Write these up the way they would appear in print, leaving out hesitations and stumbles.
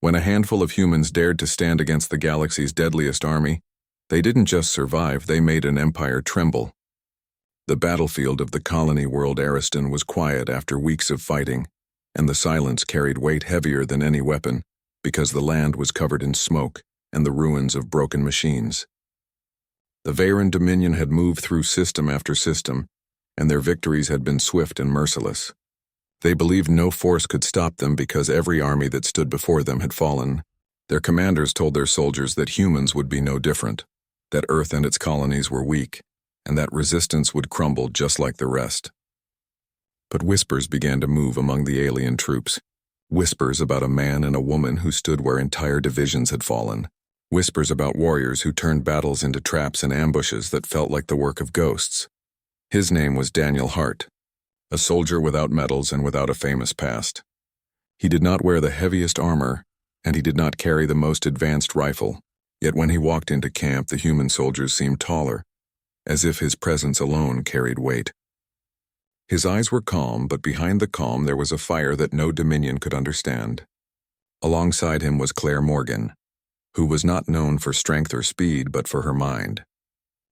When a handful of humans dared to stand against the galaxy's deadliest army, they didn't just survive, they made an empire tremble. The battlefield of the colony world Ariston was quiet after weeks of fighting, and the silence carried weight heavier than any weapon, because the land was covered in smoke and the ruins of broken machines. The Veyran Dominion had moved through system after system, and their victories had been swift and merciless. They believed no force could stop them because every army that stood before them had fallen. Their commanders told their soldiers that humans would be no different, that Earth and its colonies were weak, and that resistance would crumble just like the rest. But whispers began to move among the alien troops. Whispers about a man and a woman who stood where entire divisions had fallen. Whispers about warriors who turned battles into traps and ambushes that felt like the work of ghosts. His name was Daniel Hart, a soldier without medals and without a famous past. He did not wear the heaviest armor, and he did not carry the most advanced rifle, yet when he walked into camp the human soldiers seemed taller, as if his presence alone carried weight. His eyes were calm, but behind the calm there was a fire that no Dominion could understand. Alongside him was Claire Morgan, who was not known for strength or speed but for her mind.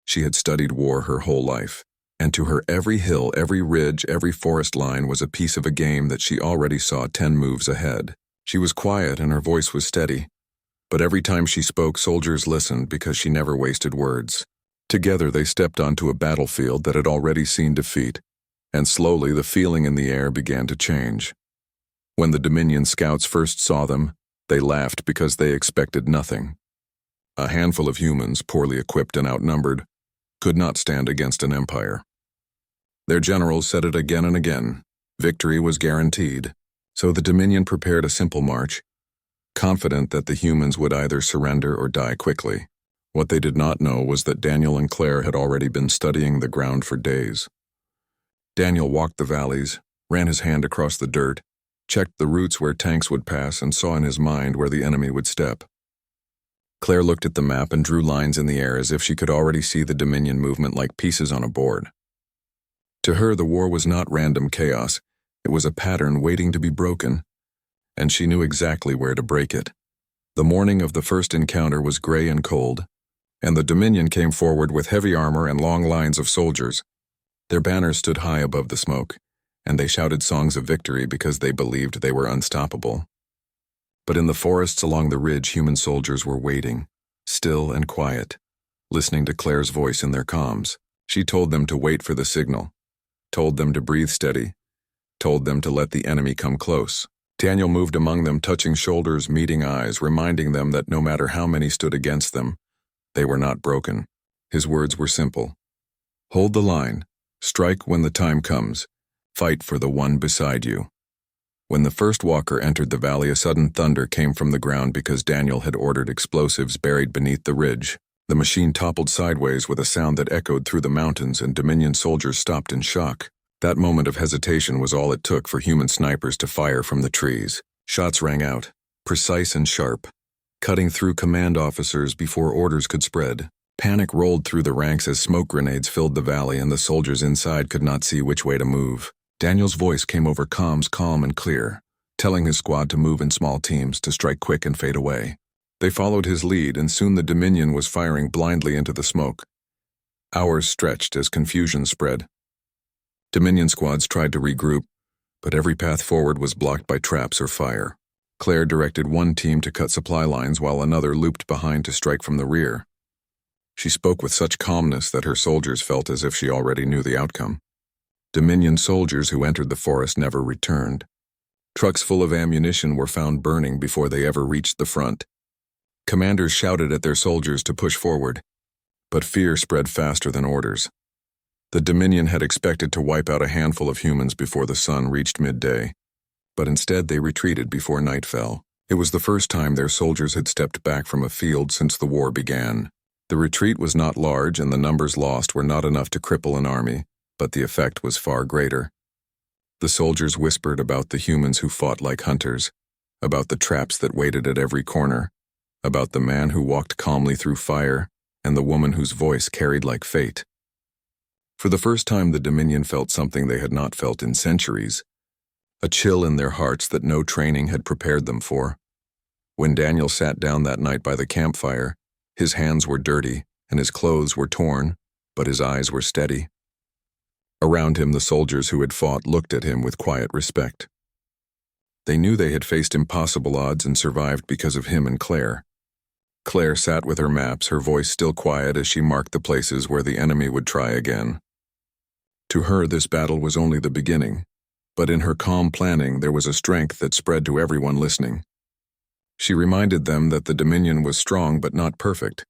She had studied war her whole life, and to her every hill, every ridge, every forest line was a piece of a game that she already saw 10 moves ahead. She was quiet and her voice was steady, but every time she spoke soldiers listened because she never wasted words. Together they stepped onto a battlefield that had already seen defeat, and slowly the feeling in the air began to change. When the Dominion scouts first saw them, they laughed because they expected nothing. A handful of humans, poorly equipped and outnumbered, could not stand against an empire. Their generals said it again and again. Victory was guaranteed, so the Dominion prepared a simple march, confident that the humans would either surrender or die quickly. What they did not know was that Daniel and Claire had already been studying the ground for days. Daniel walked the valleys, ran his hand across the dirt, checked the routes where tanks would pass, and saw in his mind where the enemy would step. Claire looked at the map and drew lines in the air as if she could already see the Dominion movement like pieces on a board. To her, the war was not random chaos, it was a pattern waiting to be broken, and she knew exactly where to break it. The morning of the first encounter was gray and cold, and the Dominion came forward with heavy armor and long lines of soldiers. Their banners stood high above the smoke, and they shouted songs of victory because they believed they were unstoppable. But in the forests along the ridge, human soldiers were waiting, still and quiet, listening to Claire's voice in their comms. She told them to wait for the signal, told them to breathe steady, told them to let the enemy come close. Daniel moved among them, touching shoulders, meeting eyes, reminding them that no matter how many stood against them, they were not broken. His words were simple. Hold the line, strike when the time comes, fight for the one beside you. When the first walker entered the valley, a sudden thunder came from the ground because Daniel had ordered explosives buried beneath the ridge. The machine toppled sideways with a sound that echoed through the mountains, and Dominion soldiers stopped in shock. That moment of hesitation was all it took for human snipers to fire from the trees. Shots rang out, precise and sharp, cutting through command officers before orders could spread. Panic rolled through the ranks as smoke grenades filled the valley, and the soldiers inside could not see which way to move. Daniel's voice came over comms, calm and clear, telling his squad to move in small teams, to strike quick and fade away. They followed his lead, and soon the Dominion was firing blindly into the smoke. Hours stretched as confusion spread. Dominion squads tried to regroup, but every path forward was blocked by traps or fire. Claire directed one team to cut supply lines while another looped behind to strike from the rear. She spoke with such calmness that her soldiers felt as if she already knew the outcome. Dominion soldiers who entered the forest never returned. Trucks full of ammunition were found burning before they ever reached the front. Commanders shouted at their soldiers to push forward, but fear spread faster than orders. The Dominion had expected to wipe out a handful of humans before the sun reached midday, but instead they retreated before night fell. It was the first time their soldiers had stepped back from a field since the war began. The retreat was not large, and the numbers lost were not enough to cripple an army, but the effect was far greater. The soldiers whispered about the humans who fought like hunters, about the traps that waited at every corner, about the man who walked calmly through fire, and the woman whose voice carried like fate. For the first time, the Dominion felt something they had not felt in centuries, a chill in their hearts that no training had prepared them for. When Daniel sat down that night by the campfire, his hands were dirty and his clothes were torn, but his eyes were steady. Around him, the soldiers who had fought looked at him with quiet respect. They knew they had faced impossible odds and survived because of him and Claire. Claire sat with her maps, her voice still quiet as she marked the places where the enemy would try again. To her, this battle was only the beginning, but in her calm planning there was a strength that spread to everyone listening. She reminded them that the Dominion was strong but not perfect,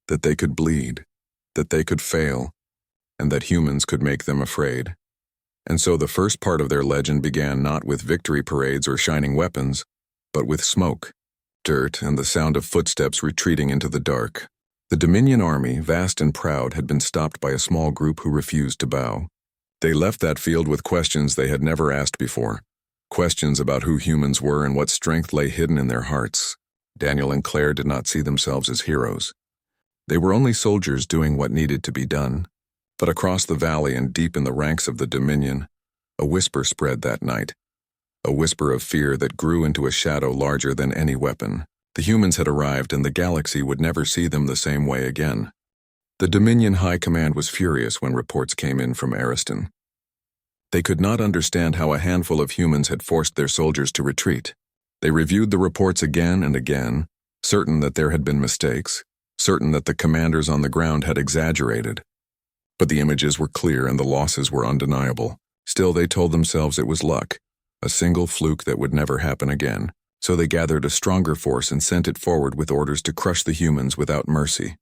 that they could bleed, that they could fail, and that humans could make them afraid. And so the first part of their legend began not with victory parades or shining weapons, but with smoke, dirt, and the sound of footsteps retreating into the dark. The Dominion army, vast and proud, had been stopped by a small group who refused to bow. They left that field with questions they had never asked before, questions about who humans were and what strength lay hidden in their hearts. Daniel and Claire did not see themselves as heroes. They were only soldiers doing what needed to be done. But across the valley and deep in the ranks of the Dominion, a whisper spread that night, a whisper of fear that grew into a shadow larger than any weapon. The humans had arrived and the galaxy would never see them the same way again. The Dominion High Command was furious when reports came in from Ariston. They could not understand how a handful of humans had forced their soldiers to retreat. They reviewed the reports again and again, certain that there had been mistakes, certain that the commanders on the ground had exaggerated. But the images were clear and the losses were undeniable. Still, they told themselves it was luck, a single fluke that would never happen again. So they gathered a stronger force and sent it forward with orders to crush the humans without mercy.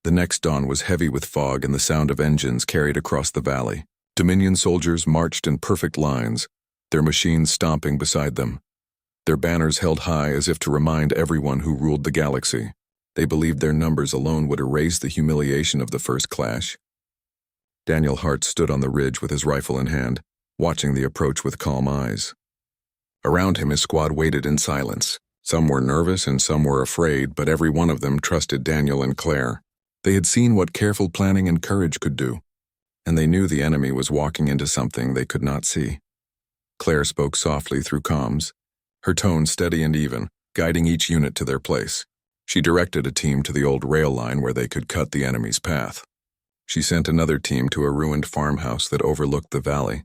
The next dawn was heavy with fog and the sound of engines carried across the valley. Dominion soldiers marched in perfect lines, their machines stomping beside them. Their banners held high as if to remind everyone who ruled the galaxy. They believed their numbers alone would erase the humiliation of the first clash. Daniel Hart stood on the ridge with his rifle in hand, watching the approach with calm eyes. Around him, his squad waited in silence. Some were nervous and some were afraid, but every one of them trusted Daniel and Claire. They had seen what careful planning and courage could do, and they knew the enemy was walking into something they could not see. Claire spoke softly through comms, her tone steady and even, guiding each unit to their place. She directed a team to the old rail line where they could cut the enemy's path. She sent another team to a ruined farmhouse that overlooked the valley.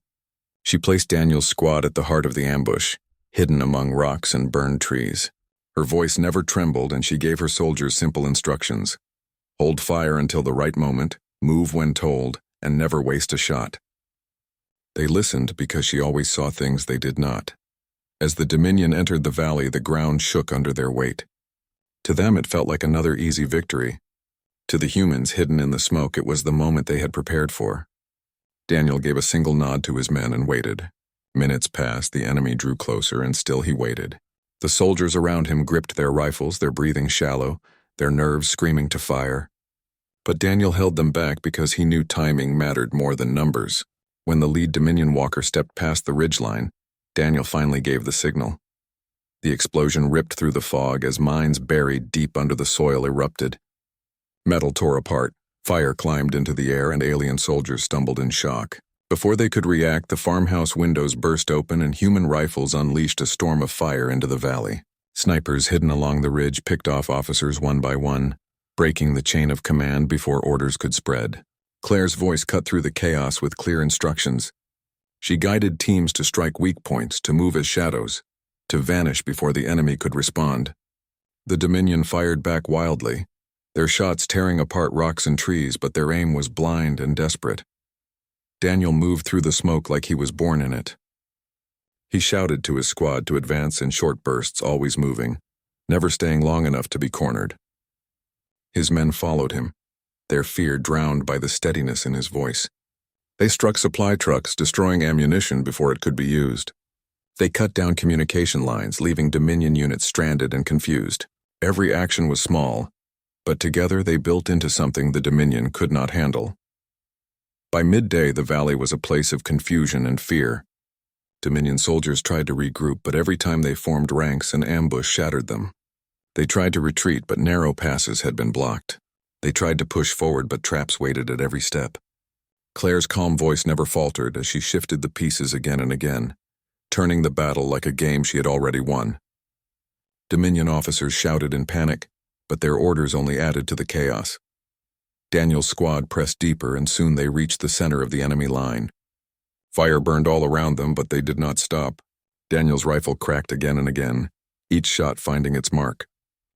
She placed Daniel's squad at the heart of the ambush, hidden among rocks and burned trees. Her voice never trembled and she gave her soldiers simple instructions. Hold fire until the right moment, move when told, and never waste a shot. They listened because she always saw things they did not. As the Dominion entered the valley, the ground shook under their weight. To them, it felt like another easy victory. To the humans hidden in the smoke, it was the moment they had prepared for. Daniel gave a single nod to his men and waited. Minutes passed, the enemy drew closer, and still he waited. The soldiers around him gripped their rifles, their breathing shallow, their nerves screaming to fire. But Daniel held them back because he knew timing mattered more than numbers. When the lead Dominion walker stepped past the ridgeline, Daniel finally gave the signal. The explosion ripped through the fog as mines buried deep under the soil erupted. Metal tore apart, fire climbed into the air, and alien soldiers stumbled in shock. Before they could react, the farmhouse windows burst open and human rifles unleashed a storm of fire into the valley. Snipers hidden along the ridge picked off officers one by one, breaking the chain of command before orders could spread. Claire's voice cut through the chaos with clear instructions. She guided teams to strike weak points, to move as shadows, to vanish before the enemy could respond. The Dominion fired back wildly, their shots tearing apart rocks and trees, but their aim was blind and desperate. Daniel moved through the smoke like he was born in it. He shouted to his squad to advance in short bursts, always moving, never staying long enough to be cornered. His men followed him, their fear drowned by the steadiness in his voice. They struck supply trucks, destroying ammunition before it could be used. They cut down communication lines, leaving Dominion units stranded and confused. Every action was small, but together they built into something the Dominion could not handle. By midday, the valley was a place of confusion and fear. Dominion soldiers tried to regroup, but every time they formed ranks, an ambush shattered them. They tried to retreat, but narrow passes had been blocked. They tried to push forward, but traps waited at every step. Claire's calm voice never faltered as she shifted the pieces again and again, turning the battle like a game she had already won. Dominion officers shouted in panic, but their orders only added to the chaos. Daniel's squad pressed deeper, and soon they reached the center of the enemy line. Fire burned all around them, but they did not stop. Daniel's rifle cracked again and again, each shot finding its mark.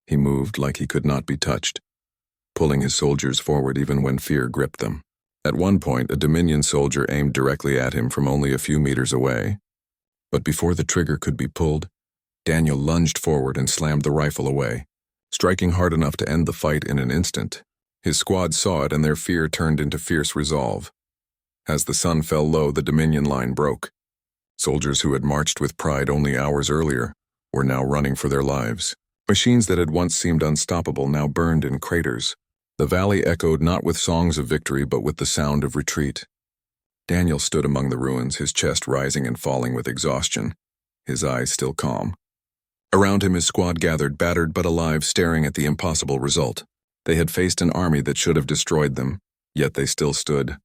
He moved like he could not be touched, pulling his soldiers forward even when fear gripped them. At one point, a Dominion soldier aimed directly at him from only a few meters away. But before the trigger could be pulled, Daniel lunged forward and slammed the rifle away, striking hard enough to end the fight in an instant. His squad saw it, and their fear turned into fierce resolve. As the sun fell low, the Dominion line broke. Soldiers who had marched with pride only hours earlier were now running for their lives. Machines that had once seemed unstoppable now burned in craters. The valley echoed not with songs of victory but with the sound of retreat. Daniel stood among the ruins, his chest rising and falling with exhaustion, his eyes still calm. Around him his squad gathered, battered but alive, staring at the impossible result. They had faced an army that should have destroyed them, yet they still stood.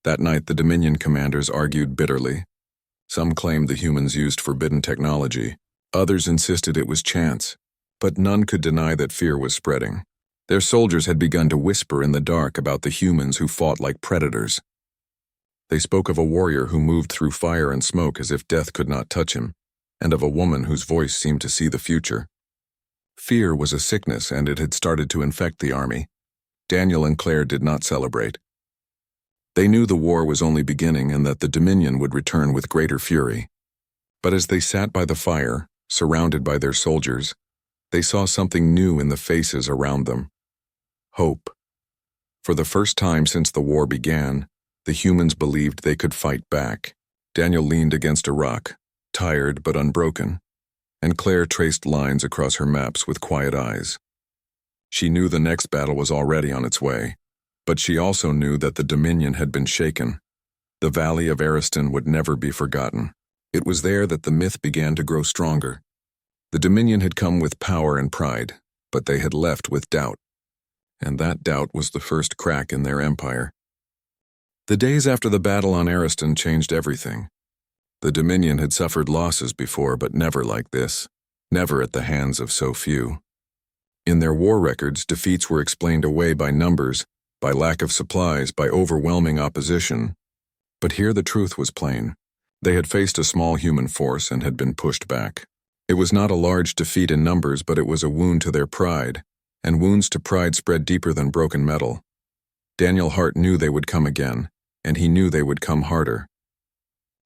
That night the Dominion commanders argued bitterly. Some claimed the humans used forbidden technology. Others insisted it was chance. But none could deny that fear was spreading. Their soldiers had begun to whisper in the dark about the humans who fought like predators. They spoke of a warrior who moved through fire and smoke as if death could not touch him, and of a woman whose voice seemed to see the future. Fear was a sickness, and it had started to infect the army. Daniel and Claire did not celebrate. They knew the war was only beginning and that the Dominion would return with greater fury. But as they sat by the fire, surrounded by their soldiers, they saw something new in the faces around them. Hope. For the first time since the war began, the humans believed they could fight back. Daniel leaned against a rock, tired but unbroken, and Claire traced lines across her maps with quiet eyes. She knew the next battle was already on its way, but she also knew that the Dominion had been shaken. The Valley of Ariston would never be forgotten. It was there that the myth began to grow stronger. The Dominion had come with power and pride, but they had left with doubt. And that doubt was the first crack in their empire. The days after the battle on Ariston changed everything. The Dominion had suffered losses before, but never like this. Never at the hands of so few. In their war records, defeats were explained away by numbers, by lack of supplies, by overwhelming opposition. But here the truth was plain. They had faced a small human force and had been pushed back. It was not a large defeat in numbers, but it was a wound to their pride, and wounds to pride spread deeper than broken metal. Daniel Hart knew they would come again, and he knew they would come harder.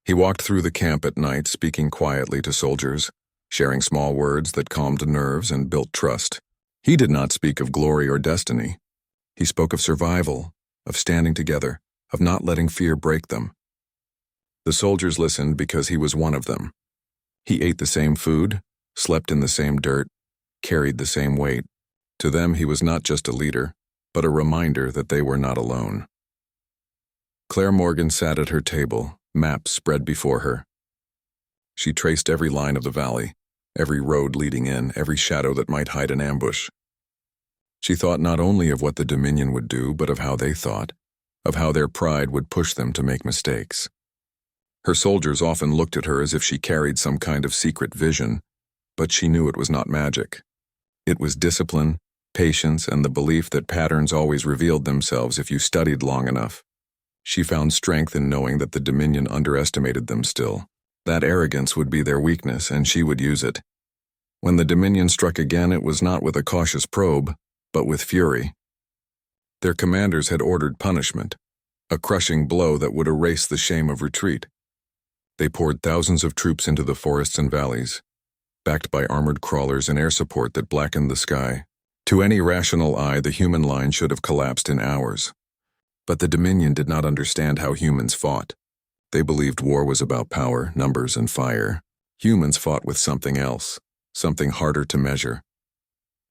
He walked through the camp at night, speaking quietly to soldiers, sharing small words that calmed nerves and built trust. He did not speak of glory or destiny. He spoke of survival, of standing together, of not letting fear break them. The soldiers listened because he was one of them. He ate the same food, slept in the same dirt, carried the same weight. To them he was not just a leader, but a reminder that they were not alone. Claire Morgan sat at her table, maps spread before her. She traced every line of the valley, every road leading in, every shadow that might hide an ambush. She thought not only of what the Dominion would do, but of how they thought, of how their pride would push them to make mistakes. Her soldiers often looked at her as if she carried some kind of secret vision, but she knew it was not magic. It was discipline, patience, and the belief that patterns always revealed themselves if you studied long enough. She found strength in knowing that the Dominion underestimated them still. That arrogance would be their weakness, and she would use it. When the Dominion struck again, it was not with a cautious probe, but with fury. Their commanders had ordered punishment, a crushing blow that would erase the shame of retreat. They poured thousands of troops into the forests and valleys, backed by armored crawlers and air support that blackened the sky. To any rational eye, the human line should have collapsed in hours. But the Dominion did not understand how humans fought. They believed war was about power, numbers, and fire. Humans fought with something else, something harder to measure.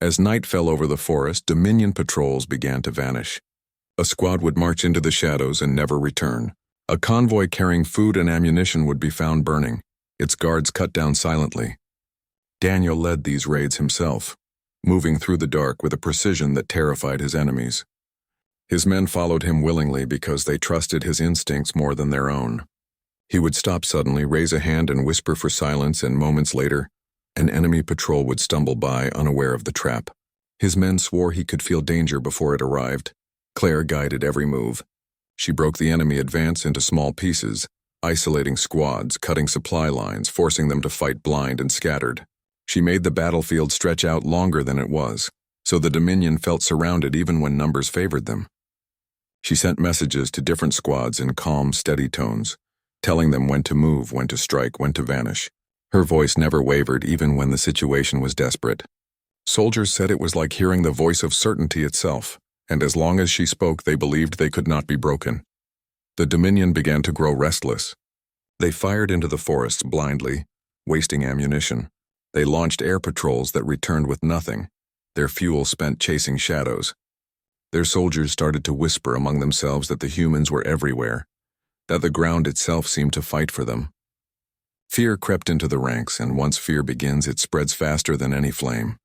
As night fell over the forest, Dominion patrols began to vanish. A squad would march into the shadows and never return. A convoy carrying food and ammunition would be found burning, its guards cut down silently. Daniel led these raids himself, moving through the dark with a precision that terrified his enemies. His men followed him willingly because they trusted his instincts more than their own. He would stop suddenly, raise a hand and whisper for silence, and moments later, An enemy patrol would stumble by, unaware of the trap. His men swore he could feel danger before it arrived. Claire guided every move. She broke the enemy advance into small pieces, isolating squads, cutting supply lines, forcing them to fight blind and scattered. She made the battlefield stretch out longer than it was, so the Dominion felt surrounded even when numbers favored them. She sent messages to different squads in calm, steady tones, telling them when to move, when to strike, when to vanish. Her voice never wavered even when the situation was desperate. Soldiers said it was like hearing the voice of certainty itself, and as long as she spoke they believed they could not be broken. The Dominion began to grow restless. They fired into the forests blindly, wasting ammunition. They launched air patrols that returned with nothing, their fuel spent chasing shadows. Their soldiers started to whisper among themselves that the humans were everywhere, that the ground itself seemed to fight for them. Fear crept into the ranks, and once fear begins, it spreads faster than any flame.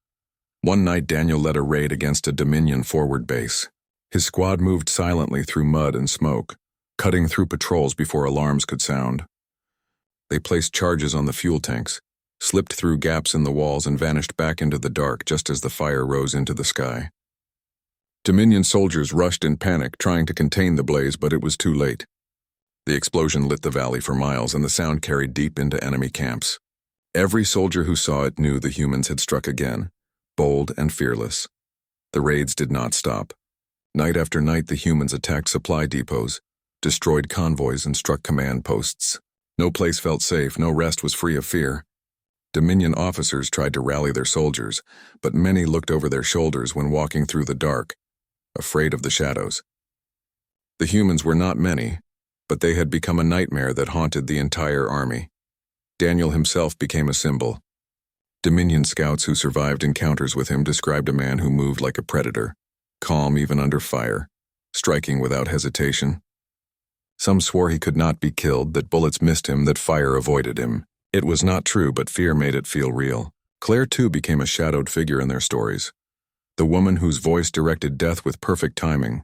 One night Daniel led a raid against a Dominion forward base. His squad moved silently through mud and smoke, cutting through patrols before alarms could sound. They placed charges on the fuel tanks, slipped through gaps in the walls, and vanished back into the dark just as the fire rose into the sky. Dominion soldiers rushed in panic, trying to contain the blaze, but it was too late. The explosion lit the valley for miles, and the sound carried deep into enemy camps. Every soldier who saw it knew the humans had struck again, bold and fearless. The raids did not stop. Night after night, the humans attacked supply depots, destroyed convoys, and struck command posts. No place felt safe, no rest was free of fear. Dominion officers tried to rally their soldiers, but many looked over their shoulders when walking through the dark, afraid of the shadows. The humans were not many, but they had become a nightmare that haunted the entire army. Daniel himself became a symbol. Dominion scouts who survived encounters with him described a man who moved like a predator, calm even under fire, striking without hesitation. Some swore he could not be killed, that bullets missed him, that fire avoided him. It was not true, but fear made it feel real. Claire too became a shadowed figure in their stories. The woman whose voice directed death with perfect timing,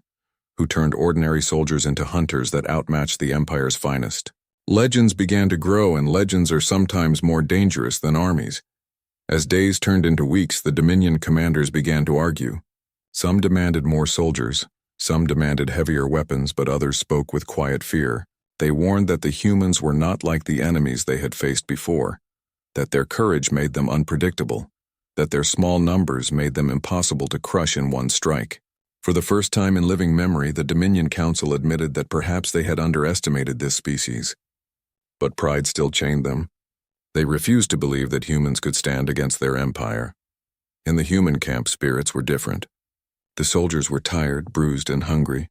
who turned ordinary soldiers into hunters that outmatched the Empire's finest. Legends began to grow, and legends are sometimes more dangerous than armies. As days turned into weeks, the Dominion commanders began to argue. Some demanded more soldiers, some demanded heavier weapons, but others spoke with quiet fear. They warned that the humans were not like the enemies they had faced before, that their courage made them unpredictable, that their small numbers made them impossible to crush in one strike. For the first time in living memory, the Dominion Council admitted that perhaps they had underestimated this species. But pride still chained them. They refused to believe that humans could stand against their empire. In the human camp, spirits were different. The soldiers were tired, bruised, and hungry,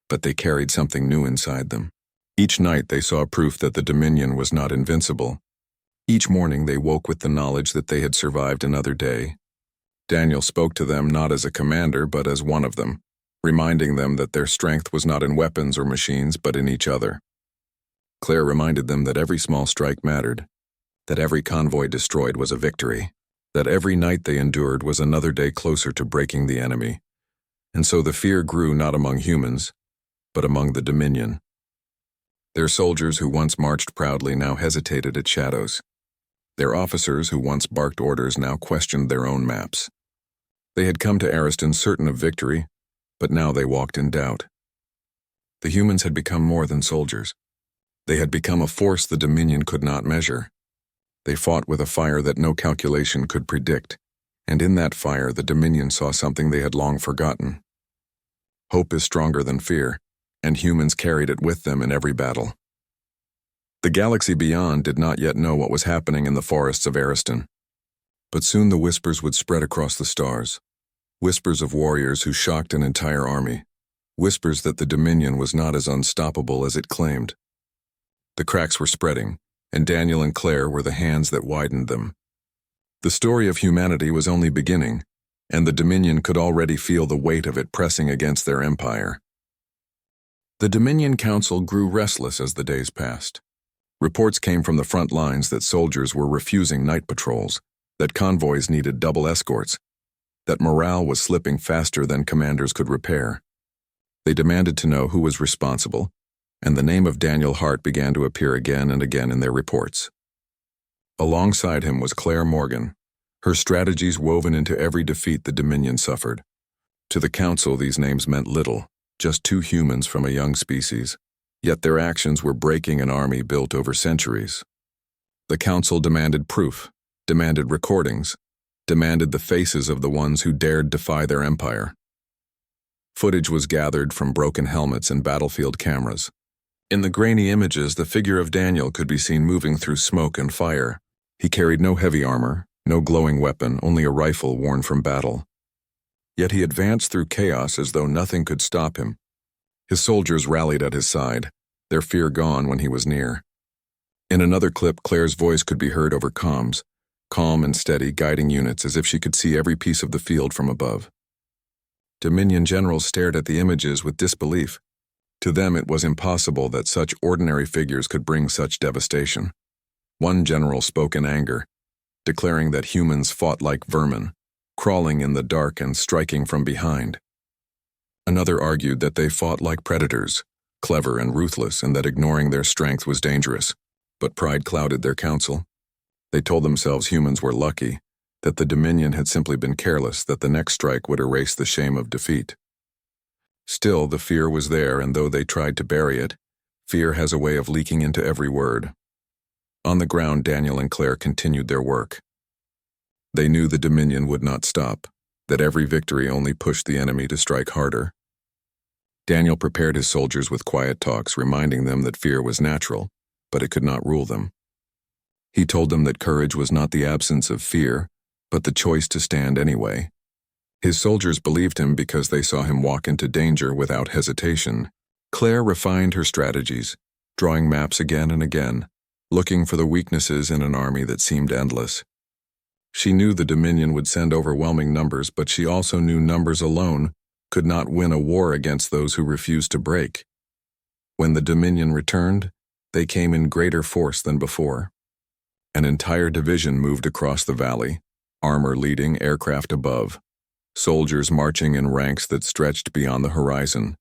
but they carried something new inside them. Each night they saw proof that the Dominion was not invincible. Each morning they woke with the knowledge that they had survived another day. Daniel spoke to them not as a commander, but as one of them, reminding them that their strength was not in weapons or machines, but in each other. Claire reminded them that every small strike mattered, that every convoy destroyed was a victory, that every night they endured was another day closer to breaking the enemy. And so the fear grew not among humans, but among the Dominion. Their soldiers who once marched proudly now hesitated at shadows. Their officers who once barked orders now questioned their own maps. They had come to Ariston certain of victory, but now they walked in doubt. The humans had become more than soldiers. They had become a force the Dominion could not measure. They fought with a fire that no calculation could predict, and in that fire the Dominion saw something they had long forgotten. Hope is stronger than fear, and humans carried it with them in every battle. The galaxy beyond did not yet know what was happening in the forests of Ariston. But soon the whispers would spread across the stars. Whispers of warriors who shocked an entire army. Whispers that the Dominion was not as unstoppable as it claimed. The cracks were spreading, and Daniel and Claire were the hands that widened them. The story of humanity was only beginning, and the Dominion could already feel the weight of it pressing against their empire. The Dominion Council grew restless as the days passed. Reports came from the front lines that soldiers were refusing night patrols, that convoys needed double escorts, that morale was slipping faster than commanders could repair. They demanded to know who was responsible, and the name of Daniel Hart began to appear again and again in their reports. Alongside him was Claire Morgan, her strategies woven into every defeat the Dominion suffered. To the Council, these names meant little, just two humans from a young species, yet their actions were breaking an army built over centuries. The Council demanded proof, demanded recordings, demanded the faces of the ones who dared defy their empire. Footage was gathered from broken helmets and battlefield cameras. In the grainy images, the figure of Daniel could be seen moving through smoke and fire. He carried no heavy armor, no glowing weapon, only a rifle worn from battle. Yet he advanced through chaos as though nothing could stop him. His soldiers rallied at his side, their fear gone when he was near. In another clip, Claire's voice could be heard over comms, calm and steady, guiding units as if she could see every piece of the field from above. Dominion generals stared at the images with disbelief. To them, it was impossible that such ordinary figures could bring such devastation. One general spoke in anger, declaring that humans fought like vermin, crawling in the dark and striking from behind. Another argued that they fought like predators, clever and ruthless, and that ignoring their strength was dangerous. But pride clouded their counsel. They told themselves humans were lucky, that the Dominion had simply been careless, that the next strike would erase the shame of defeat. Still, the fear was there, and though they tried to bury it, fear has a way of leaking into every word. On the ground, Daniel and Claire continued their work. They knew the Dominion would not stop, that every victory only pushed the enemy to strike harder. Daniel prepared his soldiers with quiet talks, reminding them that fear was natural, but it could not rule them. He told them that courage was not the absence of fear, but the choice to stand anyway. His soldiers believed him because they saw him walk into danger without hesitation. Claire refined her strategies, drawing maps again and again, looking for the weaknesses in an army that seemed endless. She knew the Dominion would send overwhelming numbers, but she also knew numbers alone could not win a war against those who refused to break. When the Dominion returned, they came in greater force than before. An entire division moved across the valley, armor leading, aircraft above, soldiers marching in ranks that stretched beyond the horizon.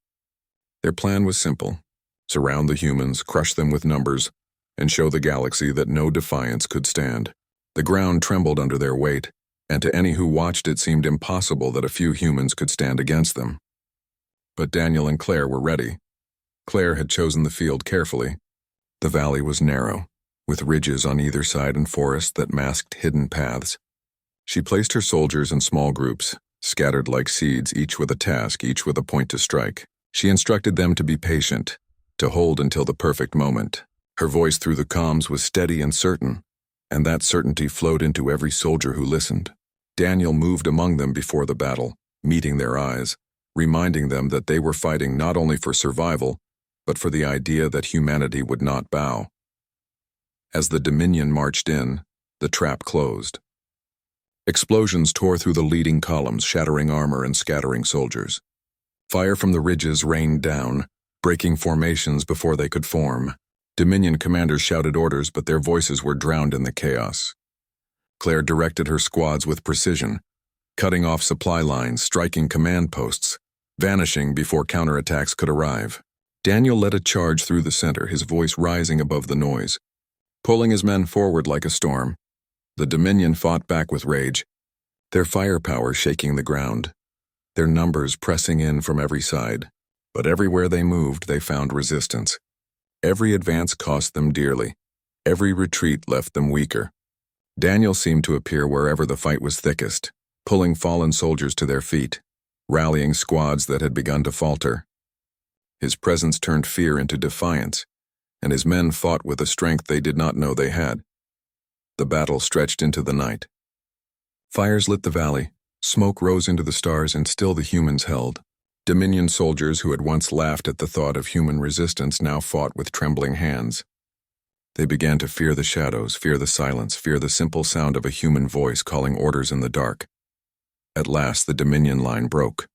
Their plan was simple: surround the humans, crush them with numbers, and show the galaxy that no defiance could stand. The ground trembled under their weight, and to any who watched it seemed impossible that a few humans could stand against them. But Daniel and Claire were ready. Claire had chosen the field carefully. The valley was narrow, with ridges on either side and forests that masked hidden paths. She placed her soldiers in small groups, scattered like seeds, each with a task, each with a point to strike. She instructed them to be patient, to hold until the perfect moment. Her voice through the comms was steady and certain, and that certainty flowed into every soldier who listened. Daniel moved among them before the battle, meeting their eyes, reminding them that they were fighting not only for survival, but for the idea that humanity would not bow. As the Dominion marched in, the trap closed. Explosions tore through the leading columns, shattering armor and scattering soldiers. Fire from the ridges rained down, breaking formations before they could form. Dominion commanders shouted orders, but their voices were drowned in the chaos. Claire directed her squads with precision, cutting off supply lines, striking command posts, vanishing before counterattacks could arrive. Daniel led a charge through the center, his voice rising above the noise, pulling his men forward like a storm. The Dominion fought back with rage, their firepower shaking the ground, their numbers pressing in from every side. But everywhere they moved, they found resistance. Every advance cost them dearly. Every retreat left them weaker. Daniel seemed to appear wherever the fight was thickest, pulling fallen soldiers to their feet, rallying squads that had begun to falter. His presence turned fear into defiance, and his men fought with a strength they did not know they had. The battle stretched into the night. Fires lit the valley, smoke rose into the stars, and still the humans held. Dominion soldiers who had once laughed at the thought of human resistance now fought with trembling hands. They began to fear the shadows, fear the silence, fear the simple sound of a human voice calling orders in the dark. At last, the Dominion line broke.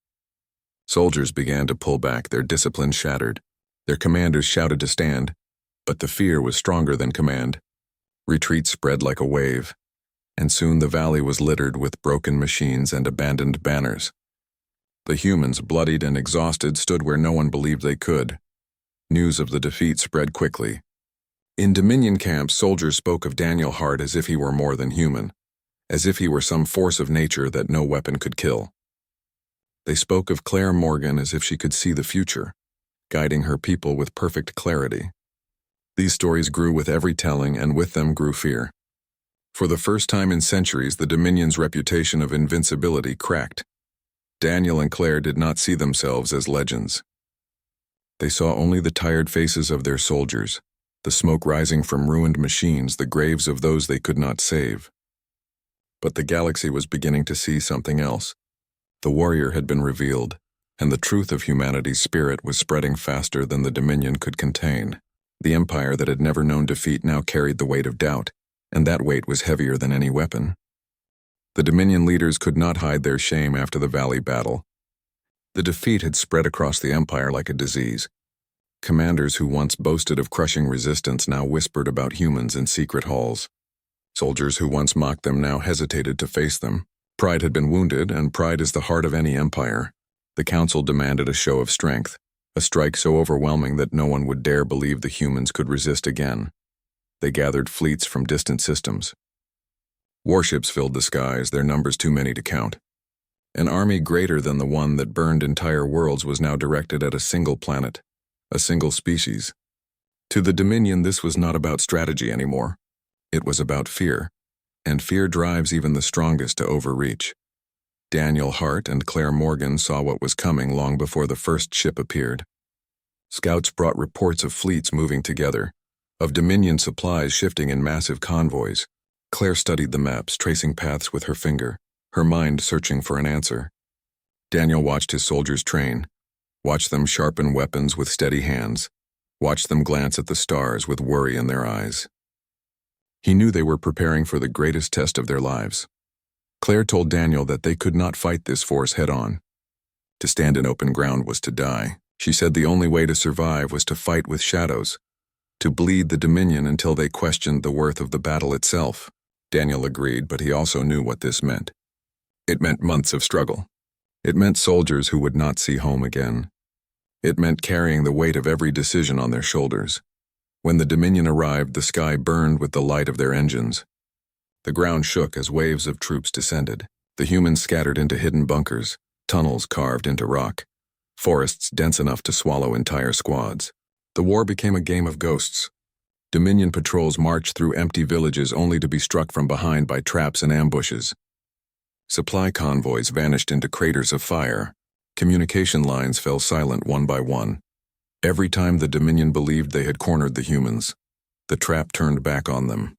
Soldiers began to pull back, their discipline shattered. Their commanders shouted to stand, but the fear was stronger than command. Retreat spread like a wave, and soon the valley was littered with broken machines and abandoned banners. The humans, bloodied and exhausted, stood where no one believed they could. News of the defeat spread quickly. In Dominion camps, soldiers spoke of Daniel Hart as if he were more than human, as if he were some force of nature that no weapon could kill. They spoke of Claire Morgan as if she could see the future, guiding her people with perfect clarity. These stories grew with every telling, and with them grew fear. For the first time in centuries, the Dominion's reputation of invincibility cracked. Daniel and Claire did not see themselves as legends. They saw only the tired faces of their soldiers, the smoke rising from ruined machines, the graves of those they could not save. But the galaxy was beginning to see something else. The warrior had been revealed, and the truth of humanity's spirit was spreading faster than the Dominion could contain. The empire that had never known defeat now carried the weight of doubt, and that weight was heavier than any weapon. The Dominion leaders could not hide their shame after the Valley battle. The defeat had spread across the empire like a disease. Commanders who once boasted of crushing resistance now whispered about humans in secret halls. Soldiers who once mocked them now hesitated to face them. Pride had been wounded, and pride is the heart of any empire. The council demanded a show of strength, a strike so overwhelming that no one would dare believe the humans could resist again. They gathered fleets from distant systems. Warships filled the skies, their numbers too many to count. An army greater than the one that burned entire worlds was now directed at a single planet, a single species. To the Dominion, this was not about strategy anymore. It was about fear, and fear drives even the strongest to overreach. Daniel Hart and Claire Morgan saw what was coming long before the first ship appeared. Scouts brought reports of fleets moving together, of Dominion supplies shifting in massive convoys. Claire studied the maps, tracing paths with her finger, her mind searching for an answer. Daniel watched his soldiers train, watched them sharpen weapons with steady hands, watched them glance at the stars with worry in their eyes. He knew they were preparing for the greatest test of their lives. Claire told Daniel that they could not fight this force head-on. To stand in open ground was to die. She said the only way to survive was to fight with shadows, to bleed the Dominion until they questioned the worth of the battle itself. Daniel agreed, but he also knew what this meant. It meant months of struggle. It meant soldiers who would not see home again. It meant carrying the weight of every decision on their shoulders. When the Dominion arrived, the sky burned with the light of their engines. The ground shook as waves of troops descended. The humans scattered into hidden bunkers, tunnels carved into rock, forests dense enough to swallow entire squads. The war became a game of ghosts. Dominion patrols marched through empty villages only to be struck from behind by traps and ambushes. Supply convoys vanished into craters of fire. Communication lines fell silent one by one. Every time the Dominion believed they had cornered the humans, the trap turned back on them.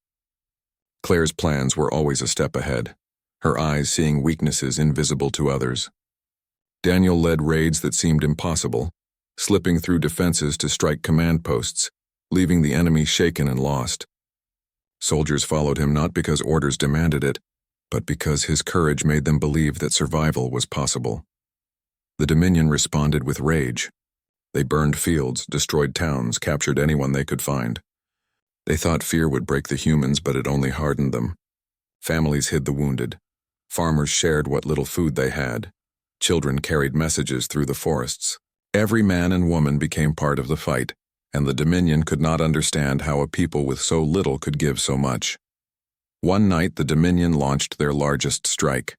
Claire's plans were always a step ahead, her eyes seeing weaknesses invisible to others. Daniel led raids that seemed impossible, slipping through defenses to strike command posts, leaving the enemy shaken and lost. Soldiers followed him not because orders demanded it, but because his courage made them believe that survival was possible. The Dominion responded with rage. They burned fields, destroyed towns, captured anyone they could find. They thought fear would break the humans, but it only hardened them. Families hid the wounded. Farmers shared what little food they had. Children carried messages through the forests. Every man and woman became part of the fight, and the Dominion could not understand how a people with so little could give so much. One night, the Dominion launched their largest strike.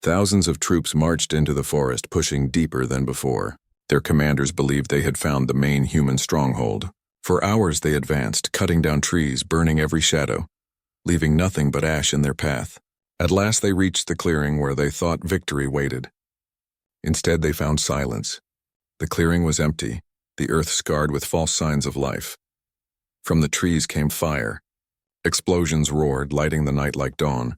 Thousands of troops marched into the forest, pushing deeper than before. Their commanders believed they had found the main human stronghold. For hours they advanced, cutting down trees, burning every shadow, leaving nothing but ash in their path. At last they reached the clearing where they thought victory waited. Instead they found silence. The clearing was empty, the earth scarred with false signs of life. From the trees came fire. Explosions roared, lighting the night like dawn.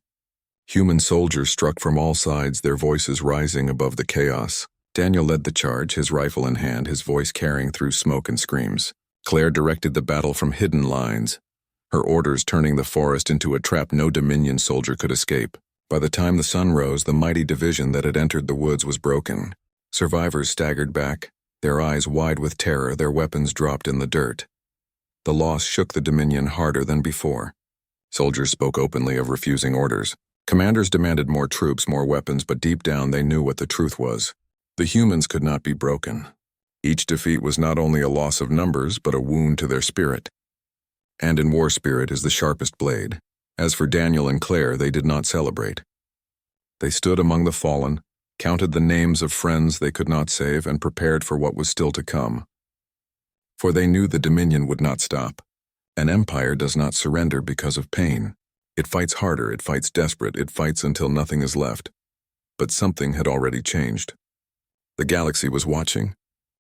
Human soldiers struck from all sides, their voices rising above the chaos. Daniel led the charge, his rifle in hand, his voice carrying through smoke and screams. Claire directed the battle from hidden lines, her orders turning the forest into a trap no Dominion soldier could escape. By the time the sun rose, the mighty division that had entered the woods was broken. Survivors staggered back, their eyes wide with terror, their weapons dropped in the dirt. The loss shook the Dominion harder than before. Soldiers spoke openly of refusing orders. Commanders demanded more troops, more weapons, but deep down they knew what the truth was. The humans could not be broken. Each defeat was not only a loss of numbers, but a wound to their spirit. and in war spirit is the sharpest blade. As for Daniel and Claire, they did not celebrate. They stood among the fallen, counted the names of friends they could not save, and prepared for what was still to come. For they knew the Dominion would not stop. An empire does not surrender because of pain. It fights harder, it fights desperate, it fights until nothing is left. But something had already changed. The galaxy was watching.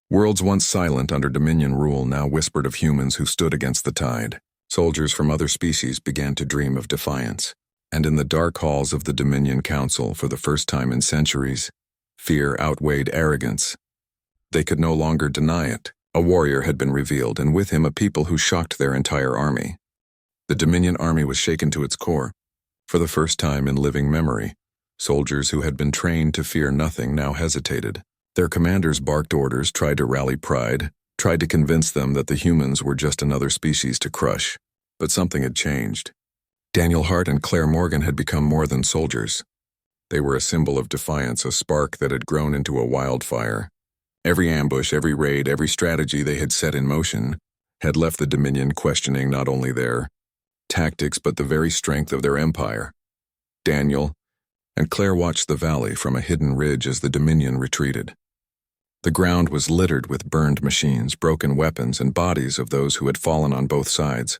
Worlds once silent under Dominion rule now whispered of humans who stood against the tide. Soldiers from other species began to dream of defiance. And in the dark halls of the Dominion Council, for the first time in centuries, fear outweighed arrogance. They could no longer deny it. A warrior had been revealed, and with him a people who shocked their entire army. The Dominion army was shaken to its core. For the first time in living memory, soldiers who had been trained to fear nothing now hesitated. Their commanders barked orders, tried to rally pride, tried to convince them that the humans were just another species to crush. But something had changed. Daniel Hart and Claire Morgan had become more than soldiers. They were a symbol of defiance, a spark that had grown into a wildfire. Every ambush, every raid, every strategy they had set in motion had left the Dominion questioning not only their tactics but the very strength of their empire. Daniel and Claire watched the valley from a hidden ridge as the Dominion retreated. The ground was littered with burned machines, broken weapons, and bodies of those who had fallen on both sides.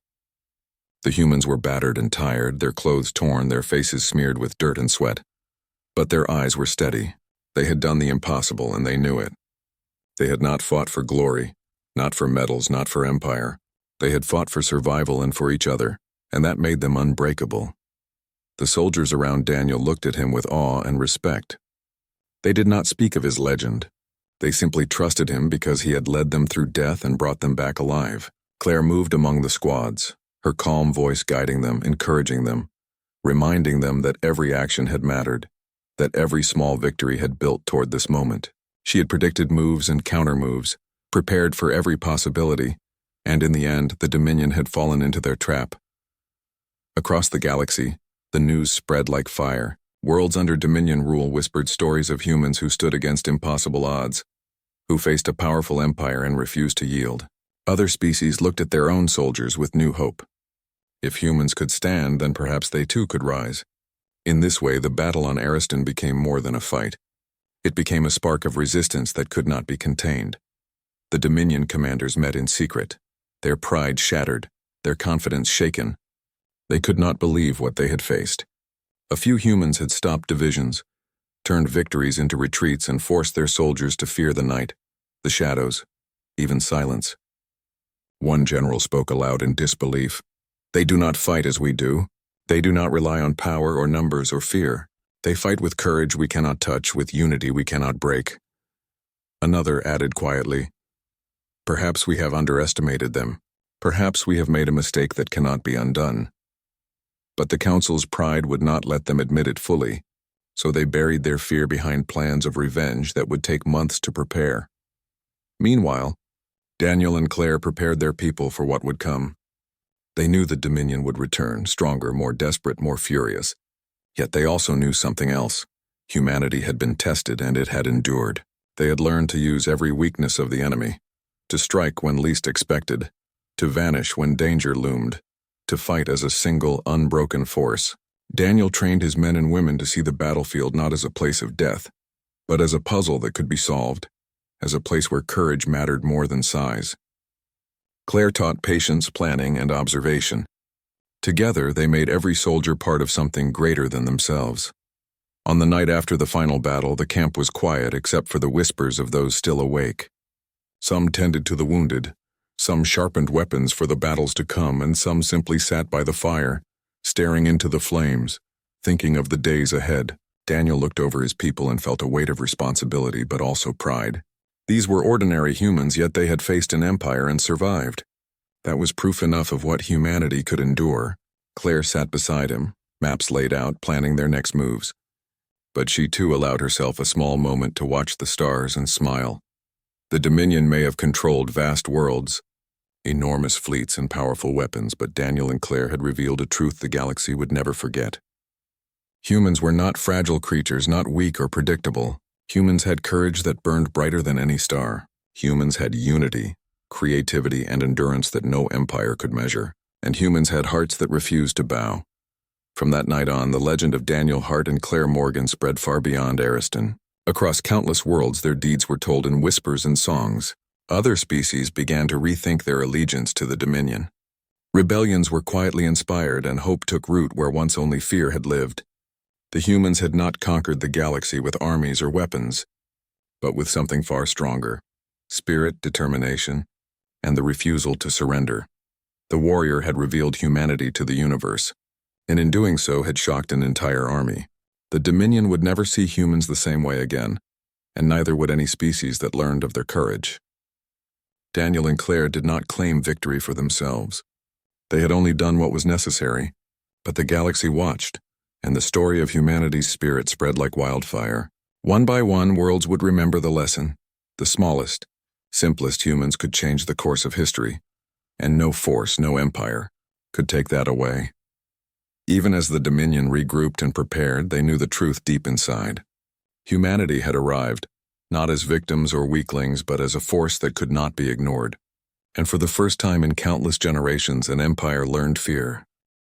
The humans were battered and tired, their clothes torn, their faces smeared with dirt and sweat. But their eyes were steady. They had done the impossible, and they knew it. They had not fought for glory, not for medals, not for empire. They had fought for survival and for each other, and that made them unbreakable. The soldiers around Daniel looked at him with awe and respect. They did not speak of his legend. They simply trusted him because he had led them through death and brought them back alive. Claire moved among the squads, her calm voice guiding them, encouraging them, reminding them that every action had mattered, that every small victory had built toward this moment. She had predicted moves and counter-moves, prepared for every possibility, and in the end, the Dominion had fallen into their trap. Across the galaxy, the news spread like fire. Worlds under Dominion rule whispered stories of humans who stood against impossible odds, who faced a powerful empire and refused to yield. Other species looked at their own soldiers with new hope. If humans could stand, then perhaps they too could rise. In this way, the battle on Ariston became more than a fight. It became a spark of resistance that could not be contained. The Dominion commanders met in secret, their pride shattered, their confidence shaken. They could not believe what they had faced. A few humans had stopped divisions, turned victories into retreats, and forced their soldiers to fear the night, the shadows, even silence. One general spoke aloud in disbelief. "They do not fight as we do. They do not rely on power or numbers or fear. They fight with courage we cannot touch, with unity we cannot break." Another added quietly, "Perhaps we have underestimated them. Perhaps we have made a mistake that cannot be undone." But the Council's pride would not let them admit it fully, so they buried their fear behind plans of revenge that would take months to prepare. Meanwhile, Daniel and Claire prepared their people for what would come. They knew the Dominion would return, stronger, more desperate, more furious. Yet they also knew something else. Humanity had been tested and it had endured. They had learned to use every weakness of the enemy, to strike when least expected, to vanish when danger loomed, to fight as a single, unbroken force. Daniel trained his men and women to see the battlefield not as a place of death, but as a puzzle that could be solved, as a place where courage mattered more than size. Claire taught patience, planning, and observation. Together, they made every soldier part of something greater than themselves. On the night after the final battle, the camp was quiet except for the whispers of those still awake. Some tended to the wounded, some sharpened weapons for the battles to come, and some simply sat by the fire, staring into the flames, thinking of the days ahead. Daniel looked over his people and felt a weight of responsibility, but also pride. These were ordinary humans, yet they had faced an empire and survived. That was proof enough of what humanity could endure. Claire sat beside him, maps laid out, planning their next moves. But she too allowed herself a small moment to watch the stars and smile. The Dominion may have controlled vast worlds, enormous fleets and powerful weapons, but Daniel and Claire had revealed a truth the galaxy would never forget. Humans were not fragile creatures, not weak or predictable. Humans had courage that burned brighter than any star. Humans had unity, creativity, and endurance that no empire could measure. and humans had hearts that refused to bow. From that night on, the legend of Daniel Hart and Claire Morgan spread far beyond Ariston. Across countless worlds, their deeds were told in whispers and songs. Other species began to rethink their allegiance to the Dominion. Rebellions were quietly inspired, and hope took root where once only fear had lived. The humans had not conquered the galaxy with armies or weapons, but with something far stronger: spirit, determination, and the refusal to surrender. The warrior had revealed humanity to the universe, and in doing so had shocked an entire army. The Dominion would never see humans the same way again, and neither would any species that learned of their courage. Daniel and Claire did not claim victory for themselves. They had only done what was necessary, but the galaxy watched, and the story of humanity's spirit spread like wildfire. One by one, worlds would remember the lesson. The smallest, simplest humans could change the course of history, and no force, no empire, could take that away. Even as the Dominion regrouped and prepared, they knew the truth deep inside. Humanity had arrived, not as victims or weaklings, but as a force that could not be ignored. And for the first time in countless generations, an empire learned fear.